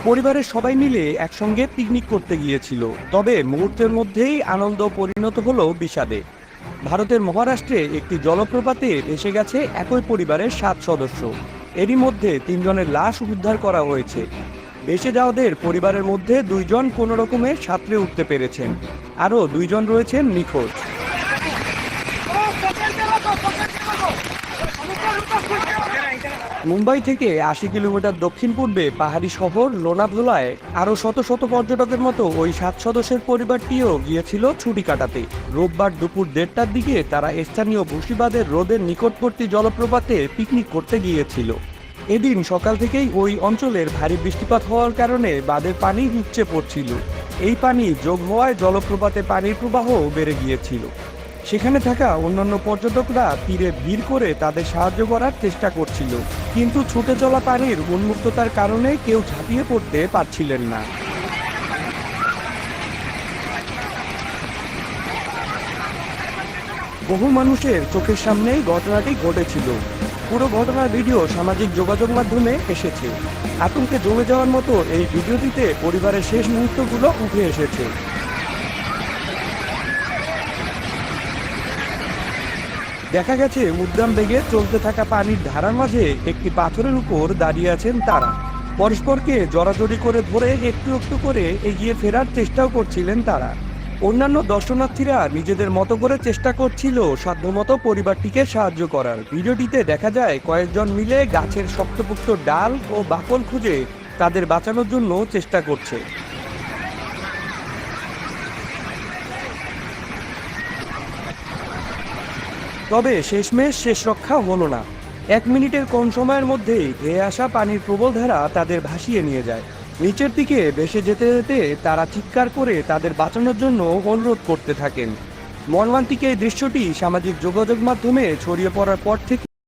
পরিবারের সবাই মিলে একসঙ্গে পিকনিক করতে গিয়েছিল। তবে মুহূর্তের মধ্যেই আনন্দ পরিণত হলো বিষাদে। ভারতের মহারাষ্ট্রে একটি জলপ্রপাতে ভেসে গেছে একই পরিবারের 7 সদস্য। এরই মধ্যে 3 জনের লাশ উদ্ধার করা হয়েছে। ভেসে যাওয়াদের পরিবারের মধ্যে 2 জন কোনো রকমে সাঁতরে উঠতে পেরেছেন, আরও 2 জন রয়েছেন নিখোঁজ। মুম্বাই থেকে 80 কিলোমিটার দক্ষিণ পূর্বে পাহাড়ি শহর লোনাভোলায় আরও শত শত পর্যটকের মতো ওই 7 সদস্যের পরিবারটিও গিয়েছিল ছুটি কাটাতে। রোববার দুপুর 1:30টার দিকে তারা স্থানীয় বসিবাদের হ্রদের নিকটবর্তী জলপ্রপাতে পিকনিক করতে গিয়েছিল। এদিন সকাল থেকেই ওই অঞ্চলের ভারী বৃষ্টিপাত হওয়ার কারণে বাঁধের পানি উপচে পড়ছিল। এই পানি যোগ হওয়ায় জলপ্রপাতে পানির প্রবাহ বেড়ে গিয়েছিল। সেখানে থাকা অন্যান্য পর্যটকরা তীরে ভিড় করে তাদের সাহায্য করার চেষ্টা করছিল, কিন্তু ছুটে চলা পানির উন্মুক্ততার কারণে কেউ ঝাঁপিয়ে পড়তে পারছিলেন না। বহু মানুষের চোখের সামনেই ঘটনাটি ঘটেছিল। পুরো ঘটনার ভিডিও সামাজিক যোগাযোগ মাধ্যমে এসেছে। আতঙ্কে জমে যাওয়ার মতো এই ভিডিওটিতে পরিবারের শেষ মুহূর্তগুলো উঠে এসেছে। দেখা গেছে উদ্দাম বেগে চলতে থাকা পানির ধারার মাঝে একটি পাথরের উপর দাঁড়িয়ে আছেন তারা। পরস্পরকে জড়াজড়ি করে ধরে একটু একটু করে এগিয়ে ফেরার চেষ্টাও করছিলেন তারা। অন্যান্য দর্শনার্থীরা নিজেদের মতো করে চেষ্টা করছিল সাধ্যমতো পরিবারটিকে সাহায্য করার। ভিডিওটিতে দেখা যায় কয়েকজন মিলে গাছের শক্তপোক্ত ডাল ও বাকল খুঁজে তাদের বাঁচানোর জন্য চেষ্টা করছে। তবে শেষমেশ শেষ রক্ষা হলো না। 1 মিনিটের কম সময়ের মধ্যেই ধেয়ে আসা পানির প্রবল ধারা তাদের ভাসিয়ে নিয়ে যায়। নিচের দিকে ভেসে যেতে যেতে তারা চিৎকার করে তাদের বাঁচানোর জন্য অনুরোধ করতে থাকেন। মর্মান্তিক এই দৃশ্যটি সামাজিক যোগাযোগ মাধ্যমে ছড়িয়ে পড়ার পর থেকে